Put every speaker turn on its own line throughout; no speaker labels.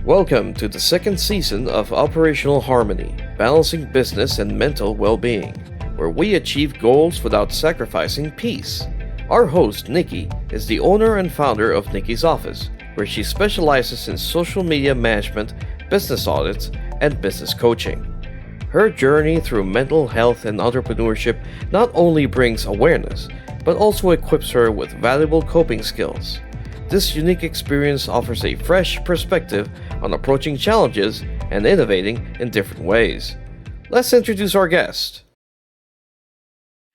Welcome to the second season of Operational Harmony, balancing business and mental well-being, where we achieve goals without sacrificing peace. Our host, Nikki, is the owner and founder of Nikki's Office, where she specializes in social media management, business audits, and business coaching. Her journey through mental health and entrepreneurship not only brings awareness, but also equips her with valuable coping skills. This unique experience offers a fresh perspective on approaching challenges and innovating in different ways. Let's introduce our guest.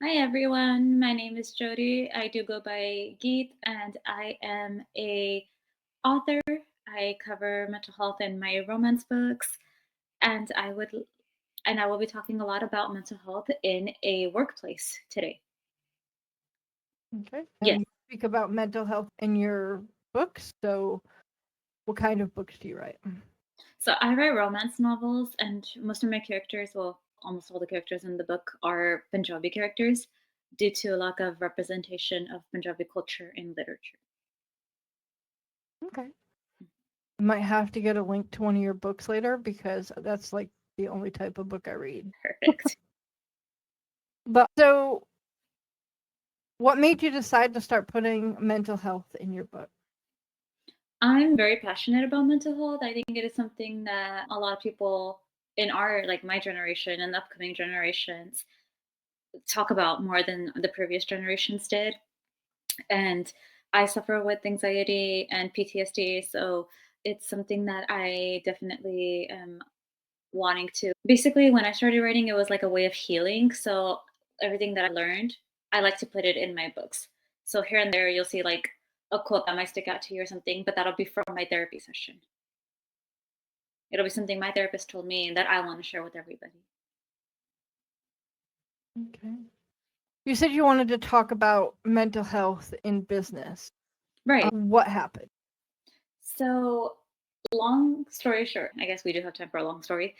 Hi everyone, my name is Jyoti. I do go by Geet and I am a author. I cover mental health in my romance books and I will be talking a lot about mental health in a workplace today.
Okay.
Yes.
And you speak about mental health in your books. So what kind of books do you write?
So I write romance novels and most of my characters, well, almost all the characters in the book are Punjabi characters due to a lack of representation of Punjabi culture in literature.
Okay. I might have to get a link to one of your books later because that's like the only type of book I read.
Perfect.
But so what made you decide to start putting mental health in your book?
I'm very passionate about mental health. I think it is something that a lot of people in my generation and the upcoming generations talk about more than the previous generations did. And I suffer with anxiety and PTSD, so it's something that I definitely am wanting to. Basically, when I started writing, it was like a way of healing. So everything that I learned, I like to put it in my books. So here and there, you'll see like a quote that might stick out to you or something, but that'll be from my therapy session. It'll be something my therapist told me that I want to share with everybody.
Okay. You said you wanted to talk about mental health in business.
Right.
What happened?
So, long story short, I guess we do have time for a long story.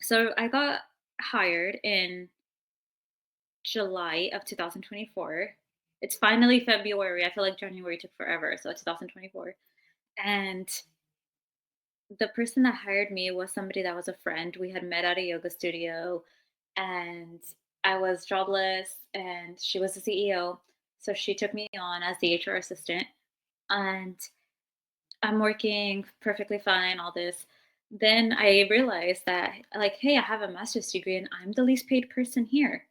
So, I got hired in July of 2024. It's finally February. I feel like January took forever. So, 2024. And the person that hired me was somebody that was a friend. We had met at a yoga studio and I was jobless and she was the CEO. So she took me on as the HR assistant and I'm working perfectly fine, all this. Then I realized that, like, hey, I have a master's degree and I'm the least paid person here.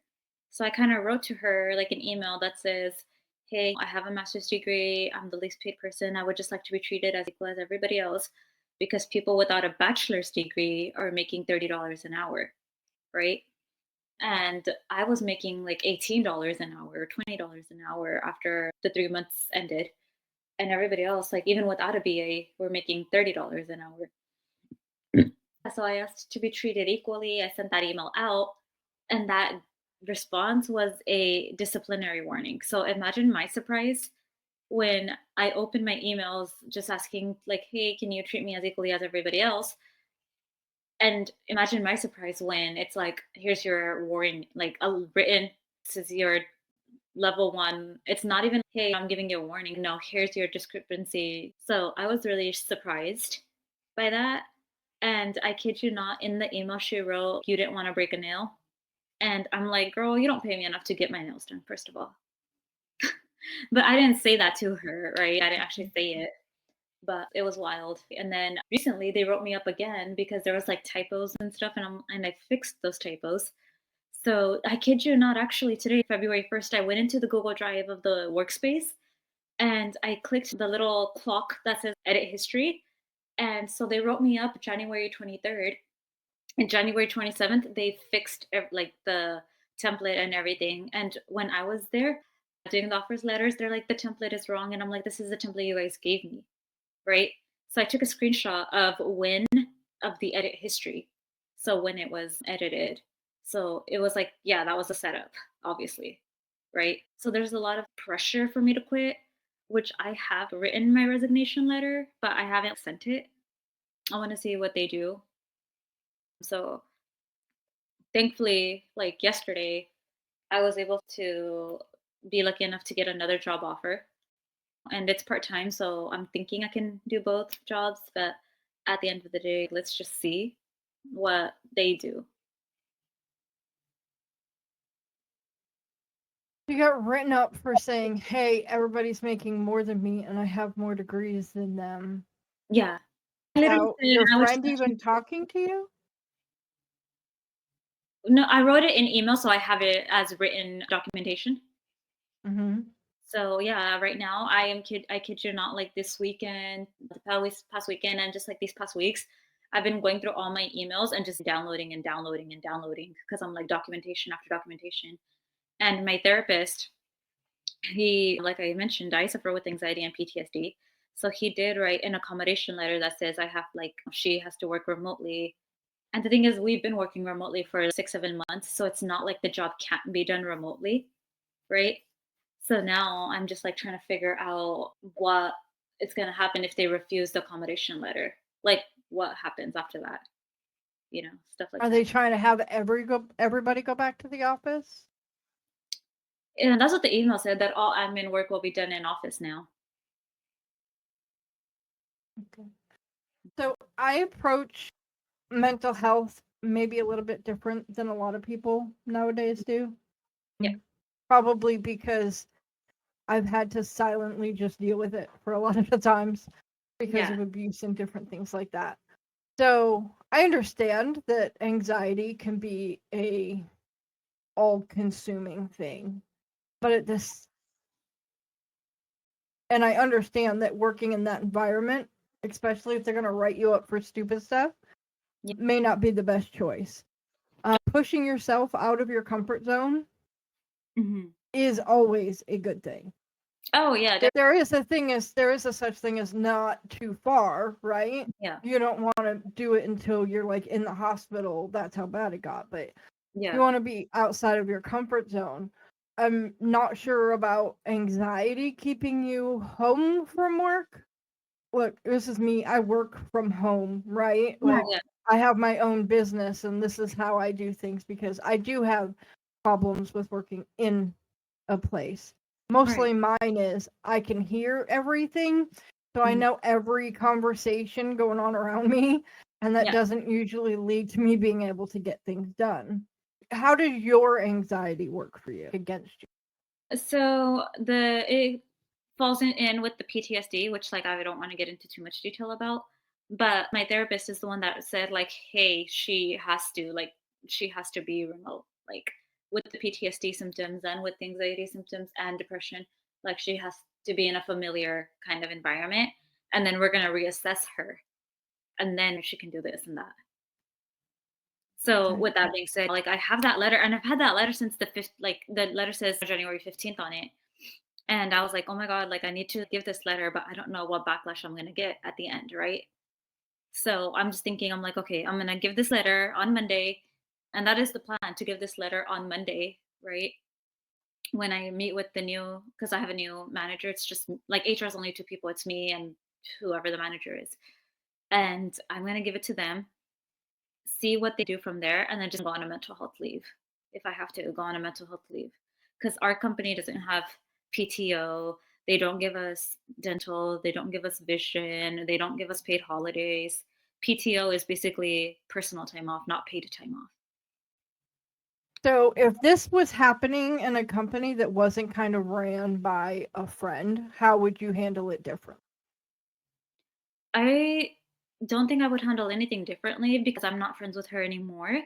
So I kind of wrote to her like an email that says, hey, I have a master's degree. I'm the least paid person. I would just like to be treated as equal as everybody else because people without a bachelor's degree are making $30 an hour, right? And I was making like $18 an hour, $20 an hour after the 3 months ended. And everybody else, like even without a BA, were making $30 an hour. So I asked to be treated equally. I sent that email out, and that response was a disciplinary warning. So imagine my surprise when I opened my emails just asking, like, hey, can you treat me as equally as everybody else? And imagine my surprise when it's like, here's your warning, like a written, this is your level 1. It's not even, hey, I'm giving you a warning. No, here's your discrepancy. So I was really surprised by that. And I kid you not, in the email she wrote, you didn't want to break a nail. And I'm like, girl, you don't pay me enough to get my nails done, first of all. But I didn't say that to her, right? I didn't actually say it, but it was wild. And then recently they wrote me up again because there was like typos and stuff, and I fixed those typos. So I kid you not, actually today, February 1st, I went into the Google Drive of the workspace and I clicked the little clock that says edit history. And so they wrote me up January 23rd. And January 27th, they fixed like the template and everything. And when I was there doing the offers letters, they're like, the template is wrong. And I'm like, this is the template you guys gave me, right? So I took a screenshot of the edit history. So when it was edited. So it was like, yeah, that was a setup, obviously, right? So there's a lot of pressure for me to quit, which I have written my resignation letter, but I haven't sent it. I want to see what they do. So thankfully, like yesterday, I was able to be lucky enough to get another job offer. and it's part-time, so I'm thinking I can do both jobs, but at the end of the day, let's just see what they do.
You got written up for saying, "Hey, everybody's making more than me, and I have more degrees than them."
Yeah. I literally
Now,
said
your
I wish
friend even talking to you?
no, I wrote it in email, so I have it as written documentation.
Mhm.
So yeah, right now I kid you not, like this weekend, the past weekend, and just like these past weeks, I've been going through all my emails and just downloading and downloading and downloading because I'm like documentation after documentation. And my therapist, he, like I mentioned, I suffer with anxiety and PTSD. So he did write an accommodation letter that says I have like she has to work remotely. And the thing is, we've been working remotely for 6, 7 months, so it's not like the job can't be done remotely, right? So now I'm just like trying to figure out what is going to happen if they refuse the accommodation letter. Like, what happens after that? Stuff like
Are
that.
they trying to have everybody go back to the office?
And that's what the email said, that all admin work will be done in office now.
Okay. So I approach mental health maybe a little bit different than a lot of people nowadays do.
Yeah.
Probably because I've had to silently just deal with it for a lot of the times because
Yeah.
of abuse and different things like that. So I understand that anxiety can be a all-consuming thing, but and I understand that working in that environment, especially if they're going to write you up for stupid stuff,
Yeah.
may not be the best choice. Pushing yourself out of your comfort zone
Hmm.
is always a good thing.
Oh, yeah.
There is a such thing as not too far, right?
Yeah.
You don't want to do it until you're like in the hospital. That's how bad it got. But
Yeah.
you want to be outside of your comfort zone. I'm not sure about anxiety keeping you home from work. Look, this is me. I work from home, right? Like
Yeah.
I have my own business and this is how I do things because I do have problems with working in a place. Mostly mine is I can hear everything, so I
Mhm.
know every conversation going on around me, and that
Yeah.
doesn't usually lead to me being able to get things done. How does your anxiety work for you against you?
So it falls in with the PTSD, which like I don't want to get into too much detail about. But my therapist is the one that said like, hey, she has to be remote, like with the PTSD symptoms and with the anxiety symptoms and depression, like she has to be in a familiar kind of environment, and then we're gonna reassess her, and then she can do this and that. So
Okay.
with that being said, like I have that letter, and I've had that letter since the fifth. Like the letter says January 15th on it, and I was like, oh my god, like I need to give this letter, but I don't know what backlash I'm gonna get at the end, right? So I'm just thinking, I'm like, okay, I'm gonna give this letter on Monday, and that is the plan, to give this letter on Monday, right? When I meet with because I have a new manager, it's just like HR is only two people, it's me and whoever the manager is, and I'm gonna give it to them, see what they do from there, and then just go on a mental health leave if I have to go on a mental health leave. Because our company doesn't have PTO, they don't give us dental, they don't give us vision, they don't give us paid holidays. PTO is basically personal time off, not paid time off.
So if this was happening in a company that wasn't kind of ran by a friend, how would you handle it different?
I don't think I would handle anything differently because I'm not friends with her anymore,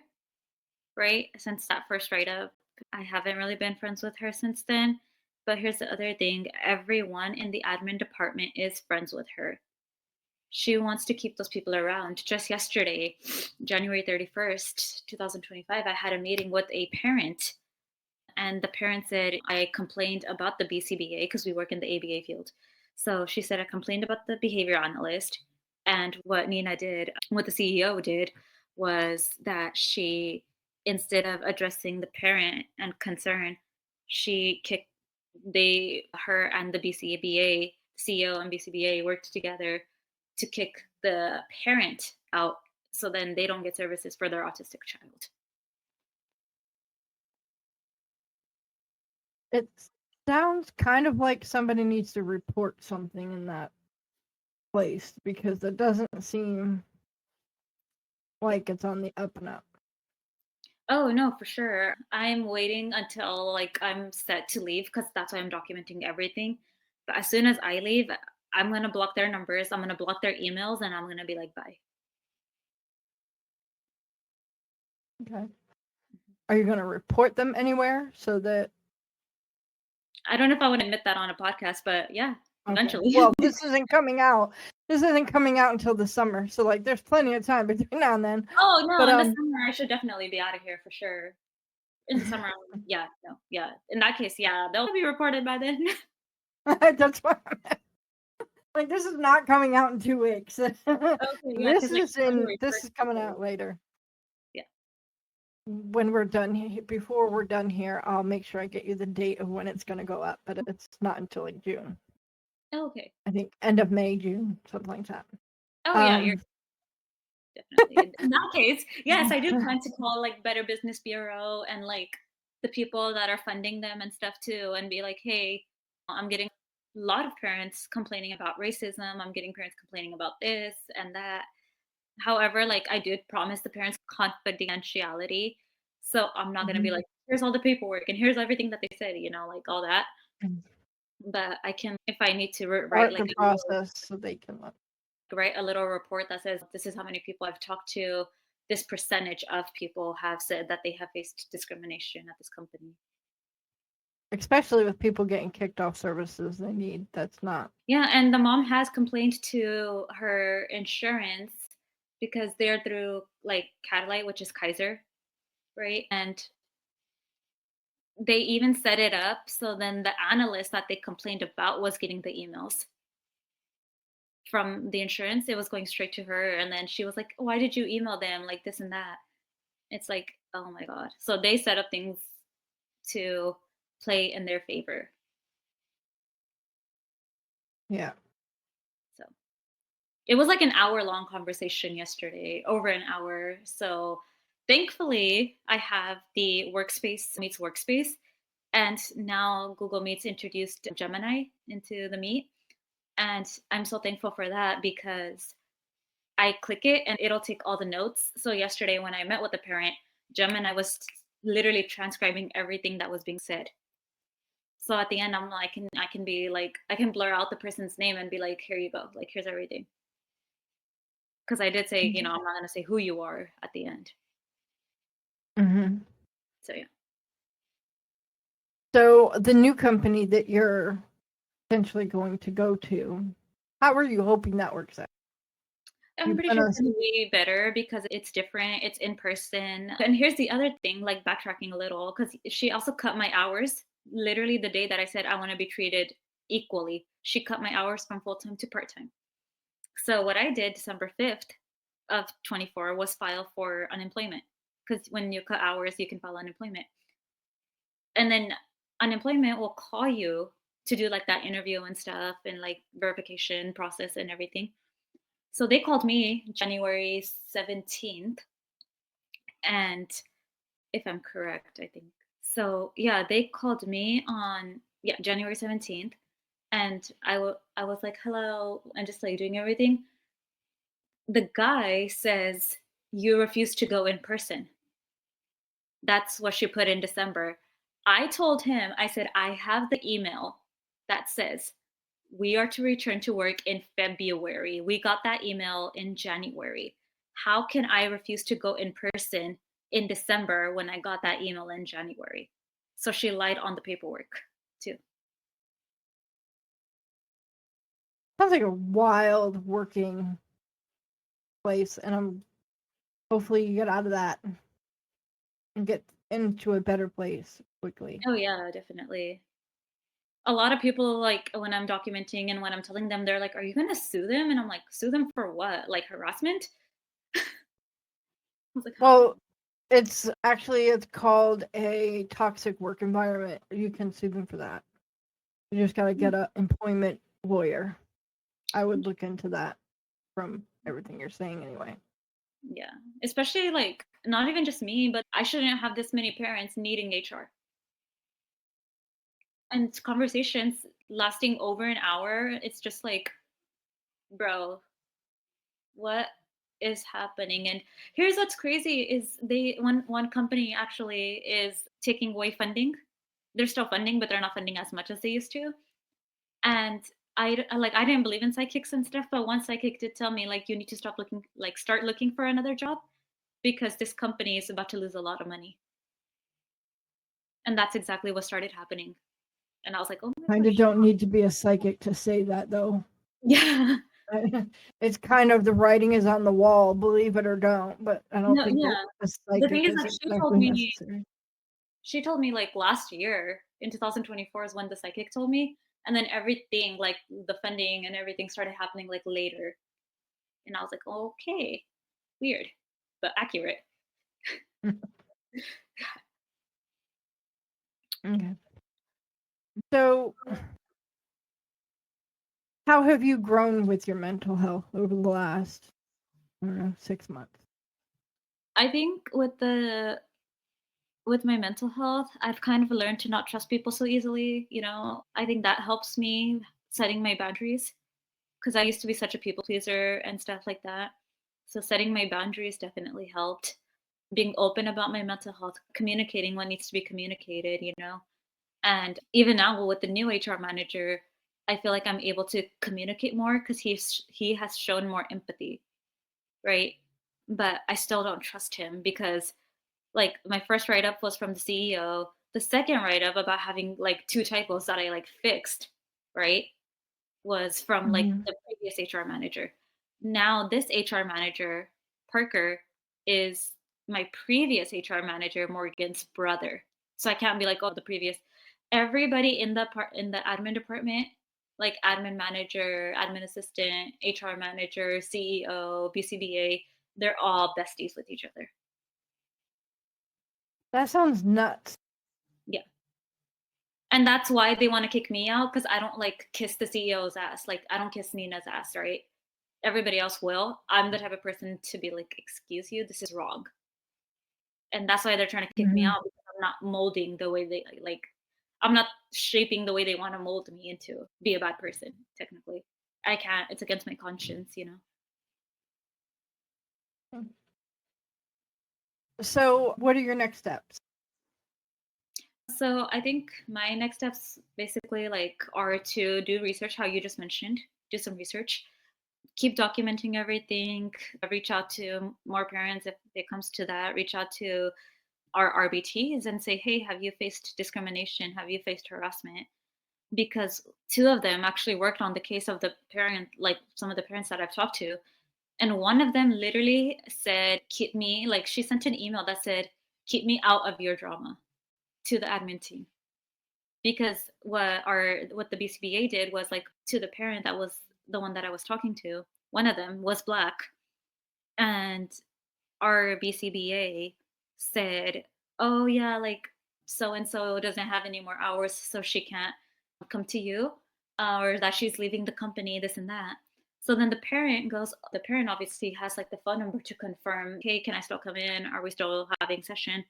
right? Since that first write up, I haven't really been friends with her since then. But here's the other thing, everyone in the admin department is friends with her. She wants to keep those people around. Just yesterday, January 31st, 2025, I had a meeting with a parent, and the parent said, I complained about the BCBA because we work in the ABA field. So she said, I complained about the behavior analyst. And what the CEO did was that instead of addressing the parent and concern, she kicked her and the BCBA, CEO and BCBA worked together to kick the parent out so then they don't get services for their autistic child.
It's Sounds kind of like somebody needs to report something in that place because it doesn't seem like it's on the up and up.
Oh, no, for sure. I'm waiting until like I'm set to leave because that's why I'm documenting everything. But as soon as I leave, I'm gonna block their numbers, I'm gonna block their emails, and I'm gonna be like, bye.
Okay. Are you going to report them anywhere so that?
I don't know if I want to admit that on a podcast, but yeah,
Okay.
eventually.
Well, this isn't coming out. This isn't coming out until the summer, so like, there's plenty of time between now and then.
Oh no,
But
in the summer I should definitely be out of here for sure. In the summer, yeah, no, yeah. In that case, yeah, they'll be reported by then.
that's what like this is not coming out in 2 weeks.
Okay, yeah,
This
'cause like
is
January
this
1st
is coming
so
out later.
yeah.
When we're done before we're done here, I'll make sure I get you the date of when it's going to go up, but it's not until like June.
Oh, okay.
I think end of May, June, something like that.
Oh yeah, you're definitely. In that case, yes, I do plan to call like Better Business Bureau and like the people that are funding them and stuff too, and be like, hey, I'm getting a lot of parents complaining about racism. I'm getting parents complaining about this and that. However, like I did promise the parents confidentiality. So I'm not gonna be
Mhm.
like, here's all the paperwork and here's everything that they said, like all that.
Mm.
But I can, if I need to write
Start
like
the process so they can look.
write a little report that says this is how many people I've talked to. This percentage of people have said that they have faced discrimination at this company.
Especially with people getting kicked off services they need. That's not.
Yeah, and the mom has complained to her insurance because they're through like Catalyte, which is Kaiser, right? And they even set it up so then the analyst that they complained about was getting the emails from the insurance. It was going straight to her, and then she was like, why did you email them like this and that? It's like, oh my god. So they set up things to play in their favor.
Yeah.
So it was like an hour-long conversation yesterday, over an hour. So thankfully I have the workspace meets workspace, and now Google Meets introduced Gemini into the Meet. And I'm so thankful for that because I click it and it'll take all the notes. So yesterday when I met with the parent, Gemini was literally transcribing everything that was being said. So at the end, I can be like, I can blur out the person's name and be like, here you go, like here's everything. Because I did say, I'm not gonna say who you are at the end.
Mm-hmm.
So yeah.
So the new company that you're potentially going to go to, how are you hoping that works out?
I'm pretty sure it's gonna be better because it's different. It's in person. And here's the other thing, like backtracking a little, because she also cut my hours. Literally the day that I said I want to be treated equally, she cut my hours from full time to part time. So what I did December 5th of 24 was file for unemployment, because when you cut hours, you can file unemployment. And then unemployment will call you to do like that interview and stuff and like verification process and everything. So they called me January 17th, and if I'm correct, I think. So yeah, they called me on January 17th, and I was like, hello, and just like doing everything. The guy says, you refuse to go in person. That's what she put in December. I told him, I said, I have the email that says we are to return to work in February. We got that email in January. How can I refuse to go in person in December when I got that email in January? So she lied on the paperwork too.
Sounds like a wild working place, and hopefully you get out of that and get into a better place quickly.
Oh yeah, definitely. A lot of people, like when I'm documenting and when I'm telling them, they're like, are you gonna sue them? And I'm like, sue them for what? Like harassment? I was like,
Well, it's called a toxic work environment. You can sue them for that. You just got to get an employment lawyer. I would look into that from everything you're saying anyway.
yeah, especially like not even just me, but I shouldn't have this many parents needing HR. And conversations lasting over an hour, it's just like, bro, what is happening? And here's what's crazy is one company actually is taking away funding. They're still funding, but they're not funding as much as they used to. And I didn't believe in psychics and stuff, but one psychic did tell me, like, you need to stop looking, like, start looking for another job because this company is about to lose a lot of money. And that's exactly what started happening. And I was like, oh my
Kind of
gosh.
don't need to be a psychic to say that, though.
Yeah.
It's kind of the writing is on the wall, believe it or don't. But I don't
No,
think that
yeah.
a
The thing
psychic
is
is
that
exactly necessary.
she told me like last year in 2024 is when the psychic told me. And then everything, like the funding and everything, started happening like later. And I was like, okay, weird, but accurate.
Okay. So, how have you grown with your mental health over the last, I don't know, 6 months?
I think with my mental health, I've kind of learned to not trust people so easily. I think that helps me setting my boundaries because I used to be such a people pleaser and stuff like that. So setting my boundaries definitely helped. Being open about my mental health, communicating what needs to be communicated. And even now with the new HR manager, I feel like I'm able to communicate more because he has shown more empathy, right? But I still don't trust him because, like, my first write up was from the CEO. The second write up about having like two typos that I like fixed, right, was from like
Mhm.
the previous HR manager. Now this HR manager, Parker, is my previous HR manager, Morgan's brother. So I can't be like, oh, the previous. Everybody in the admin department, like admin manager, admin assistant, HR manager, CEO, BCBA, they're all besties with each other.
That sounds nuts.
Yeah. And that's why they want to kick me out because I don't like kiss the CEO's ass. Like I don't kiss Nina's ass, right? Everybody else will. I'm the type of person to be like, excuse you, this is wrong. And that's why they're trying to kick me
Mhm.
out because I'm not molding the way they like, I'm not shaping the way they want to mold me into be a bad person, technically. I can't, it's against my conscience.
So, what are your next steps?
So I think my next steps basically like are to do research, how you just mentioned, do some research, keep documenting everything, reach out to more parents if it comes to that, reach out to our RBTs and say, hey, have you faced discrimination? Have you faced harassment? Because two of them actually worked on the case of the parent, like some of the parents that I've talked to. And one of them literally said, keep me, like she sent an email that said, keep me out of your drama to the admin team. Because what the BCBA did was like to the parent that was the one that I was talking to, one of them was Black. And our BCBA said, "Oh yeah, like so and so doesn't have any more hours, so she can't come to you, or that she's leaving the company, this and that." So then the parent goes. The parent obviously has like the phone number to confirm, "Hey, can I still come in? Are we still having session?"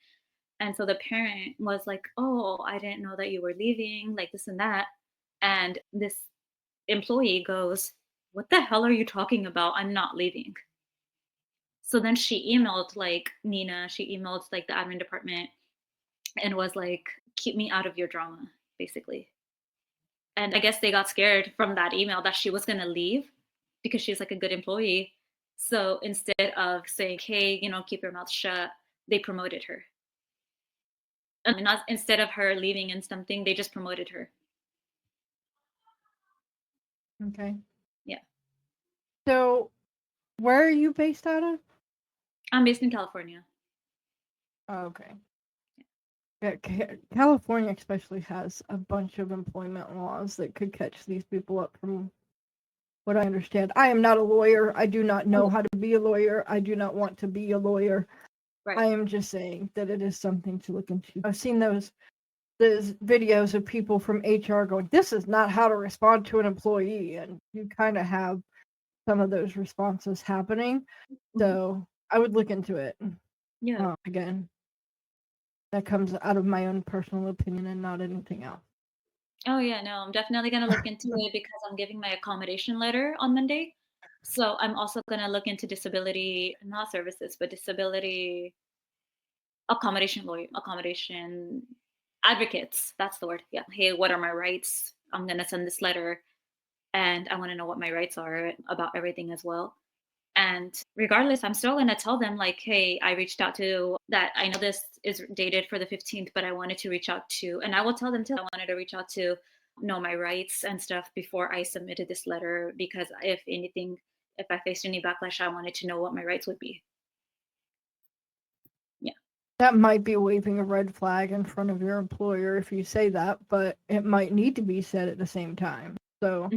And so the parent was like, "Oh, I didn't know that you were leaving, like this and that." And this employee goes, "What the hell are you talking about? I'm not leaving." So then she emailed like Nina, she emailed like the admin department and was like, keep me out of your drama, basically. And I guess they got scared from that email that she was going to leave because she's like a good employee. So instead of saying, hey, keep your mouth shut, they promoted her. And not instead of her leaving and something, they just promoted her.
Okay.
Yeah.
So, where are you based out of?
I'm based in California.
Oh, okay. Yeah, California especially has a bunch of employment laws that could catch these people up from what I understand. I am not a lawyer. I do not know how to be a lawyer. I do not want to be a lawyer.
Right.
I am just saying that it is something to look into. I've seen those videos of people from HR going, this is not how to respond to an employee. And you kind of have some of those responses happening. So I would look into it.
Yeah.
Again, that comes out of my own personal opinion and not anything else.
Oh yeah, no, I'm definitely gonna look into it because I'm giving my accommodation letter on Monday. So I'm also gonna look into disability, not services, but disability accommodation advocates. That's the word. Yeah. Hey, what are my rights? I'm gonna send this letter and I want to know what my rights are about everything as well. And regardless, I'm still gonna tell them like, hey, I reached out to that. I know this is dated for the 15th, but I wanted to reach out to, and I will tell them too, I wanted to reach out to know my rights and stuff before I submitted this letter because if anything, if I faced any backlash, I wanted to know what my rights would be. Yeah.
That might be waving a red flag in front of your employer if you say that, but it might need to be said at the same time. So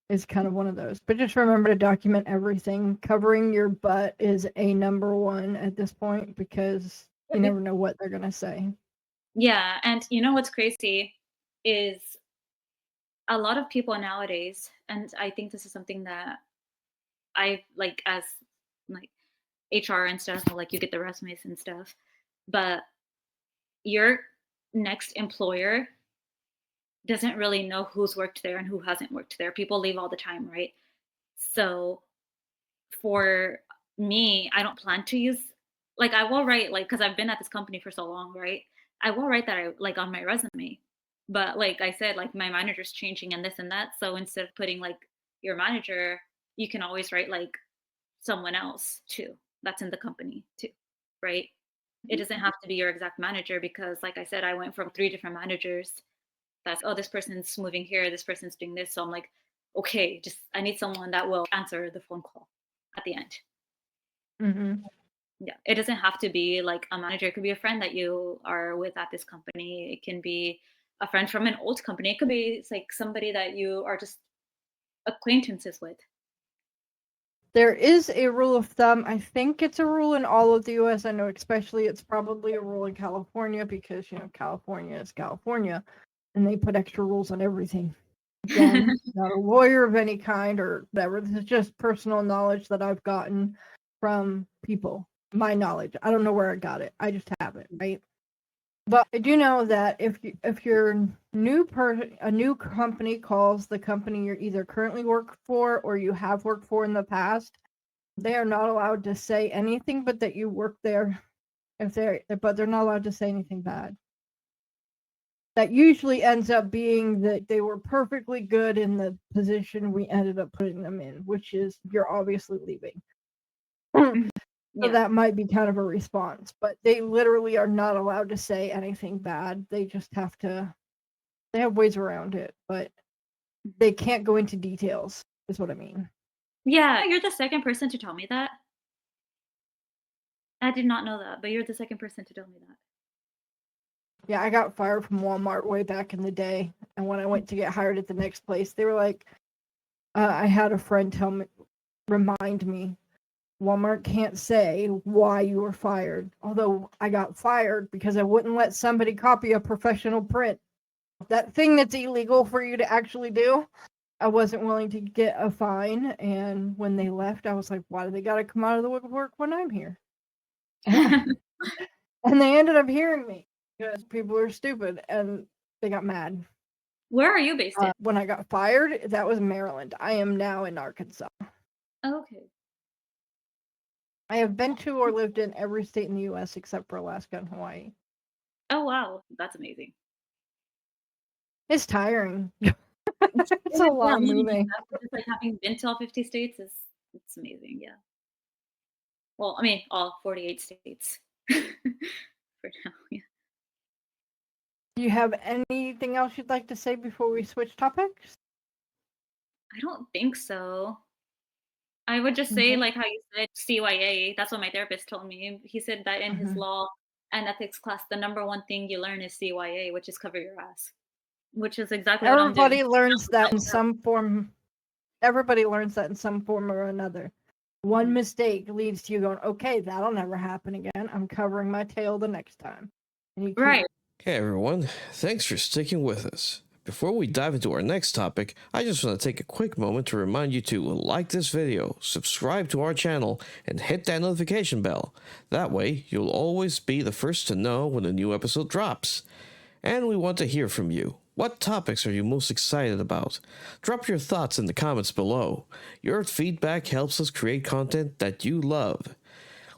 it's kind of one of those. But just remember to document everything. Covering your butt is a number one at this point because you never know what they're going to say.
Yeah. And you know what's crazy is a lot of people nowadays, and I think this is something that I like as like HR and stuff, like you get the resumes and stuff, but your next employer doesn't really know who's worked there and who hasn't worked there. People leave all the time, right? So for me, I don't plan to use, like I will write, like, because I've been at this company for so long, right? I will write that I like on my resume. But like I said, like my manager's changing and this and that. So instead of putting like your manager, you can always write like someone else too that's in the company too, right? It doesn't have to be your exact manager because like I said, I went from 3 different managers. That's, oh, this person's moving here, this person's doing this. So I'm like, okay, just I need someone that will answer the phone call at the end.
Mm-hmm.
Yeah, it doesn't have to be like a manager. It could be a friend that you are with at this company. It can be a friend from an old company. It could be it's like somebody that you are just acquaintances with.
There is a rule of thumb. I think it's a rule in all of the US. I know especially it's probably a rule in California because, California is California and they put extra rules on everything. Again, not a lawyer of any kind or whatever. This is just personal knowledge that I've gotten from people. My knowledge. I don't know where I got it. I just have it, right? But I do know that if you're a new company calls the company you're either currently work for or you have worked for in the past, they are not allowed to say anything but that you work there. But they're not allowed to say anything bad. That usually ends up being that they were perfectly good in the position we ended up putting them in, which is you're obviously leaving. So that might be kind of a response, but they literally are not allowed to say anything bad. They just have ways around it, but they can't go into details, is what I mean.
Yeah, you're the second person to tell me that. I did not know that, but you're the second person to tell me that.
Yeah, I got fired from Walmart way back in the day, and when I went to get hired at the next place, they were like, I had a friend remind me, Walmart can't say why you were fired. Although I got fired because I wouldn't let somebody copy a professional print. That thing that's illegal for you to actually do. I wasn't willing to get a fine. And when they left, I was like, why do they got to come out of the woodwork when I'm here? And they ended up hearing me because people are stupid and they got mad.
Where are you based in?
When I got fired, that was Maryland. I am now in Arkansas.
Okay.
I have been to or lived in every state in the U.S. except for Alaska and Hawaii.
Oh, wow. That's amazing.
It's tiring. It's a lot of moving.
Just like having been to all 50 states it's amazing, yeah. Well, I mean, all 48 states for now, yeah.
Do you have anything else you'd like to say before we switch topics?
I don't think so. I would just say, like how you said, CYA. That's what my therapist told me. He said that in his law and ethics class, the number one thing you learn is CYA, which is cover your ass, which is exactly what I'm doing.
Everybody learns that in some form. Everybody learns that in some form or another. One mistake leads to you going, okay, that'll never happen again. I'm covering my tail the next time.
Right.
Hey, everyone. Thanks for sticking with us. Before we dive into our next topic, I just want to take a quick moment to remind you to like this video, subscribe to our channel, and hit that notification bell. That way, you'll always be the first to know when a new episode drops. And we want to hear from you. What topics are you most excited about? Drop your thoughts in the comments below. Your feedback helps us create content that you love.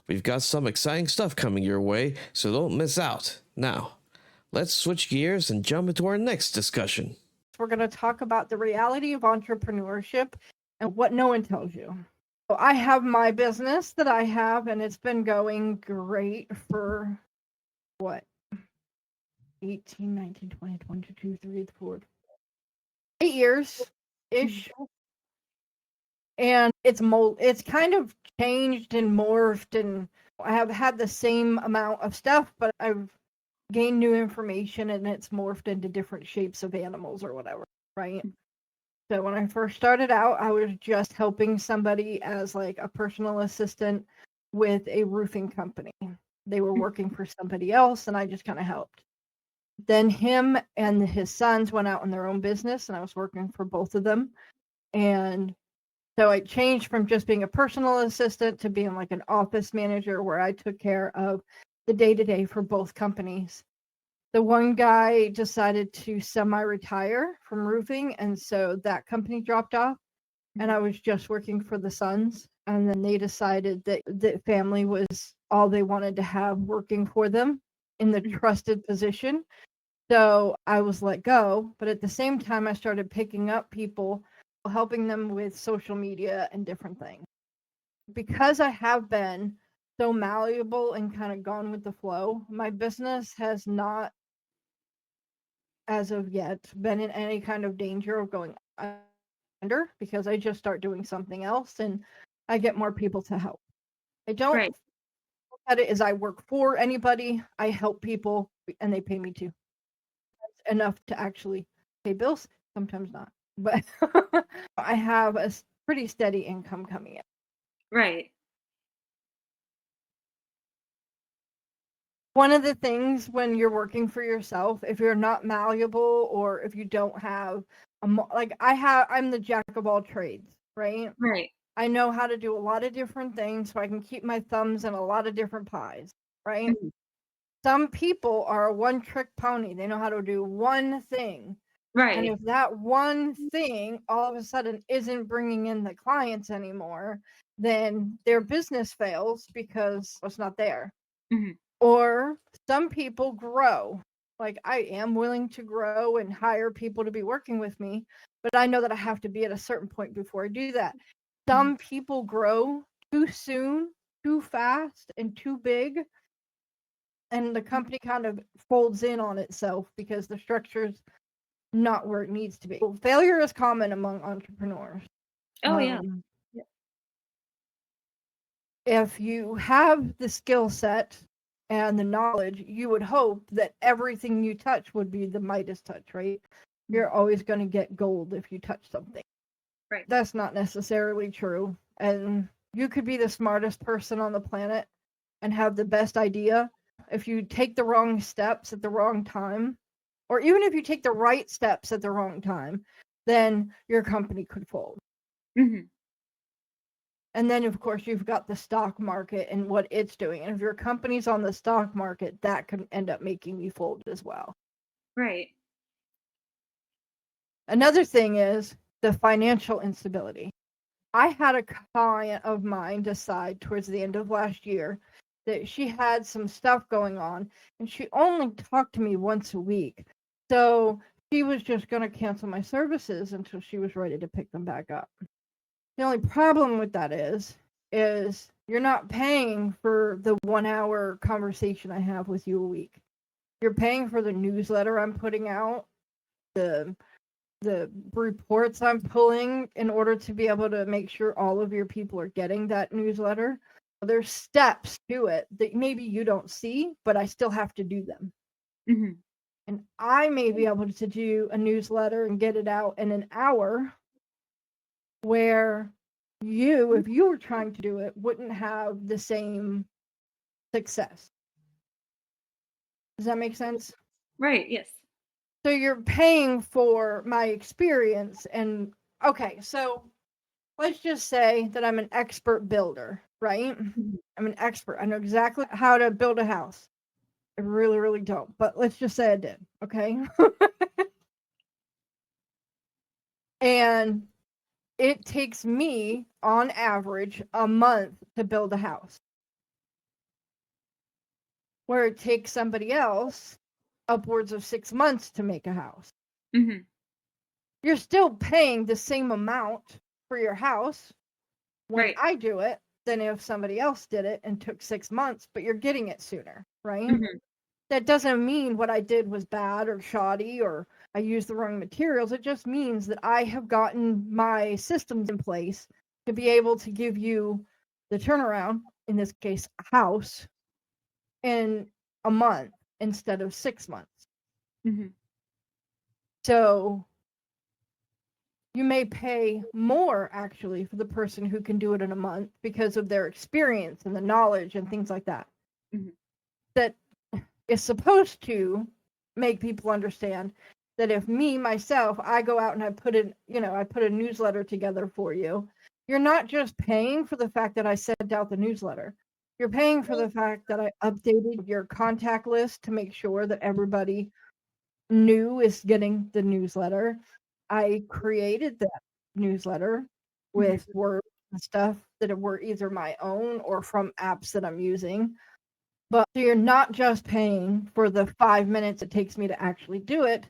We've got some exciting stuff coming your way, so don't miss out. Now, let's switch gears and jump into our next discussion.
We're going to talk about the reality of entrepreneurship and what no one tells you. So I have my business that I have, and it's been going great for what? 18, 19, 20, 22, 3, 4, 8 years-ish. And it's kind of changed and morphed, and I have had the same amount of stuff, but I've gained new information and it's morphed into different shapes of animals or whatever, right? So when I first started out, I was just helping somebody as like a personal assistant with a roofing company. They were working for somebody else and I just kind of helped. Then him and his sons went out on their own business and I was working for both of them. And so I changed from just being a personal assistant to being like an office manager where I took care of the day-to-day for both companies. The one guy decided to semi-retire from roofing, and so that company dropped off, and I was just working for the sons. And then they decided that the family was all they wanted to have working for them in the trusted position. So I was let go, but at the same time, I started picking up people, helping them with social media and different things. Because I have been so malleable and kind of gone with the flow, my business has not, as of yet, been in any kind of danger of going under because I just start doing something else and I get more people to help. I don't
Right.
look at it as I work for anybody. I help people and they pay me too. That's enough to actually pay bills. Sometimes not, but I have a pretty steady income coming in.
Right.
One of the things when you're working for yourself, if you're not malleable or if you don't have I'm the jack of all trades, right?
Right.
I know how to do a lot of different things so I can keep my thumbs in a lot of different pies, right?
Mhm.
Some people are a one-trick pony. They know how to do one thing. And
Right.
if that one thing all of a sudden isn't bringing in the clients anymore, then their business fails because it's not there.
Mhm.
Or some people grow. Like I am willing to grow and hire people to be working with me, but I know that I have to be at a certain point before I do that. Some people grow too soon, too fast, and too big, and the company kind of folds in on itself because the structure's not where it needs to be. Failure is common among entrepreneurs.
Oh yeah.
If you have the skill set and the knowledge, you would hope that everything you touch would be the Midas touch, right? You're always going to get gold if you touch something.
Right.
That's not necessarily true. And you could be the smartest person on the planet and have the best idea. If you take the wrong steps at the wrong time, or even if you take the right steps at the wrong time, then your company could fold.
Mm-hmm.
And then, of course, you've got the stock market and what it's doing. And if your company's on the stock market, that could end up making you fold as well.
Right.
Another thing is the financial instability. I had a client of mine decide towards the end of last year that she had some stuff going on and she only talked to me once a week. So she was just going to cancel my services until she was ready to pick them back up. The only problem with that is you're not paying for the 1 hour conversation I have with you a week. You're paying for the newsletter I'm putting out, the reports I'm pulling in order to be able to make sure all of your people are getting that newsletter. There's steps to it that maybe you don't see, but I still have to do them.
Mm-hmm.
And I may be able to do a newsletter and get it out in an hour where you, if you were trying to do it, wouldn't have the same success. Does that make sense?
Right. Yes.
So you're paying for my experience. And okay, so let's just say that I'm an expert builder, right?
Mm-hmm.
I'm an expert. I know exactly how to build a house. I really, really don't. But let's just say I did, okay? And it takes me, on average, a month to build a house. Where it takes somebody else upwards of 6 months to make a house.
Mm-hmm.
You're still paying the same amount for your house when
Right.
I do it than if somebody else did it and took 6 months, but you're getting it sooner, right?
Mm-hmm.
That doesn't mean what I did was bad or shoddy or I used the wrong materials. It just means that I have gotten my systems in place to be able to give you the turnaround, in this case, a house, in a month instead of 6 months.
Mm-hmm.
So you may pay more actually for the person who can do it in a month because of their experience and the knowledge and things like that.
Mm-hmm.
That is supposed to make people understand that if me myself I go out and I put a newsletter together for you, you're not just paying for the fact that I sent out the newsletter. You're paying for the fact that I updated your contact list to make sure that everybody new is getting the newsletter. I created that newsletter with words and stuff that were either my own or from apps that I'm using. But you're not just paying for the 5 minutes it takes me to actually do it,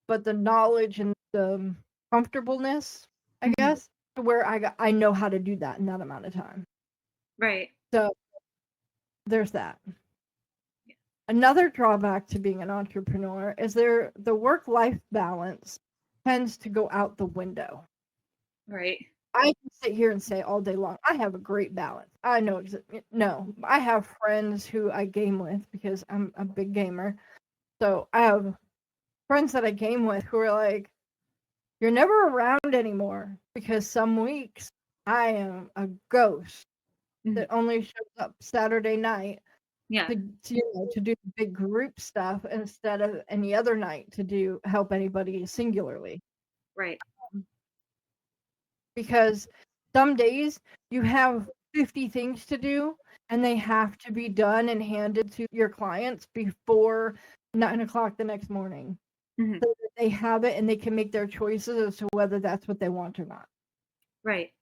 but the knowledge and the comfortableness, I
Mm-hmm.
guess, to where I know how to do that in that amount of time.
Right.
So there's that. Another drawback to being an entrepreneur is the work-life balance tends to go out the window.
Right.
I can sit here and say all day long, I have a great balance. I know, no, I have friends who I game with because I'm a big gamer. So I have friends that I game with who are like, you're never around anymore because some weeks I am a ghost that only shows up Saturday night
Yeah.
to do big group stuff instead of any other night to help anybody singularly.
Right.
Because some days you have 50 things to do and they have to be done and handed to your clients before 9 o'clock the next morning.
Mm-hmm.
So that they have it and they can make their choices as to whether that's what they want or not.
Right.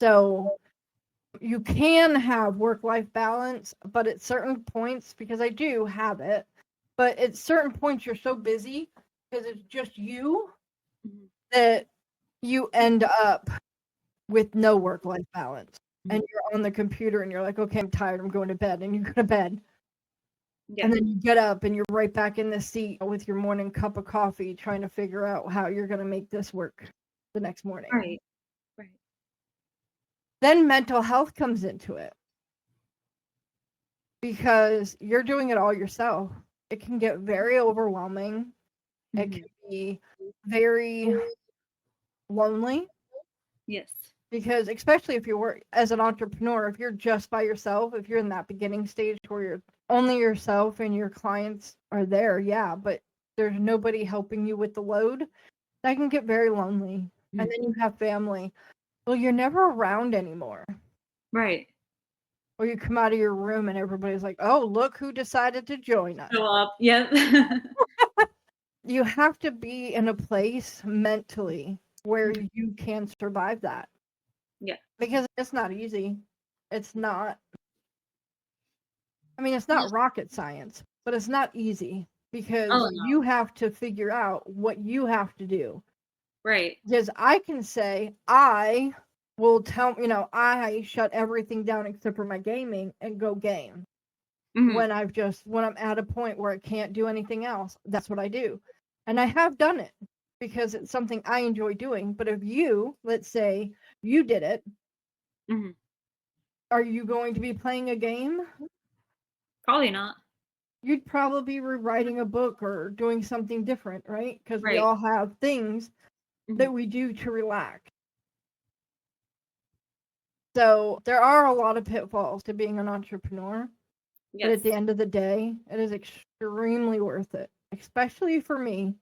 So you can have work-life balance, but at certain points, because I do have it, but at certain points you're so busy because it's just you
Mm-hmm.
that you end up with no work-life balance.
Mm-hmm.
And you're on the computer and you're like, okay, I'm tired, I'm going to bed. And you go to bed.
Yeah.
And then you get up and you're right back in the seat with your morning cup of coffee trying to figure out how you're going to make this work the next morning.
Right. Right.
Then mental health comes into it because you're doing it all yourself. It can get very overwhelming. It
Mm-hmm.
can be very lonely
Yes.
because especially if you work as an entrepreneur, if you're just by yourself, if you're in that beginning stage where you're only yourself and your clients are there, yeah, but there's nobody helping you with the load, that can get very lonely.
Mm-hmm.
And then you have family. Well, you're never around anymore.
Right.
Or you come out of your room and everybody's like, oh, look who decided to join us.
Show up. Yep.
You have to be in a place mentally where you can survive that.
Yeah.
Because it's not easy. It's not, I mean, it's not rocket science, but it's not easy because
Oh, no.
you have to figure out what you have to do.
Right.
Because I can say, I will I shut everything down except for my gaming and go game.
Mm-hmm.
When I'm at a point where I can't do anything else, that's what I do. And I have done it because it's something I enjoy doing. But if you, let's say you did it,
Mm-hmm.
are you going to be playing a game?
Probably not.
You'd probably be rewriting a book or doing something different, right? Because we
Right.
all have things
Mm-hmm.
that we do to relax. So there are a lot of pitfalls to being an entrepreneur. But
Yes.
at the end of the day, it is extremely worth it, especially for me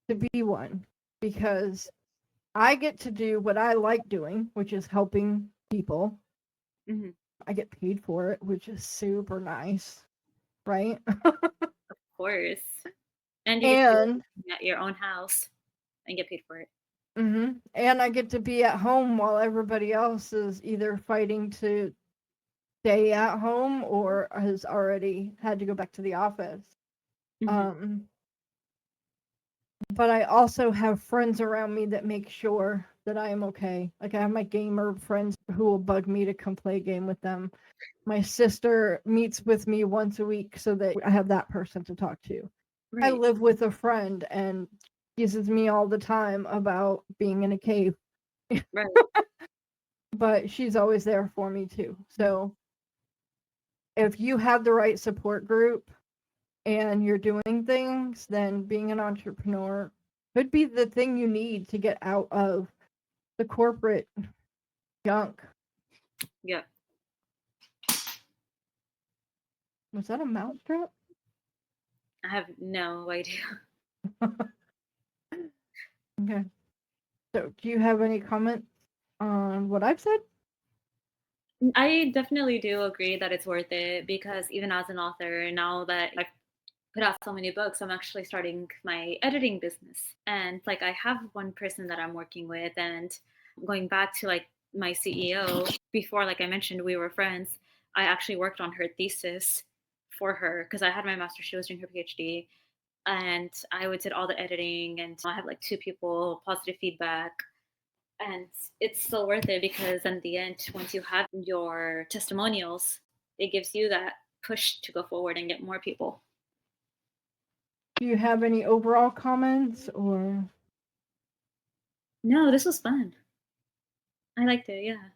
to be one, because I get to do what I like doing, which is helping people.
Mm-hmm.
I get paid for it, which is super nice, right?
Of course. And you get to
And
be at your own house and get paid for it.
and I get to be at home while everybody else is either fighting to stay at home or has already had to go back to the office.
Mhm.
But I also have friends around me that make sure that I am okay. Like I have my gamer friends who will bug me to come play a game with them. My sister meets with me once a week so that I have that person to talk to. I
Right.
live with a friend and teases me all the time about being in a cave,
Right.
but she's always there for me too. So if you have the right support group and you're doing things, then being an entrepreneur could be the thing you need to get out of the corporate junk.
Yeah.
Was that a mousetrap?
I have no idea.
Okay. So, do you have any comments on what I've said?
I definitely do agree that it's worth it because even as an author, now that I've put out so many books, I'm actually starting my editing business. And like I have one person that I'm working with, and going back to like my CEO, before, like I mentioned, we were friends. I actually worked on her thesis for her because I had my master's, she was doing her PhD. And I would did all the editing, and I had like 2 people, positive feedback. And it's still worth it because in the end, once you have your testimonials, it gives you that push to go forward and get more people.
Do you have any overall comments or?
No, this was fun. I liked it, yeah.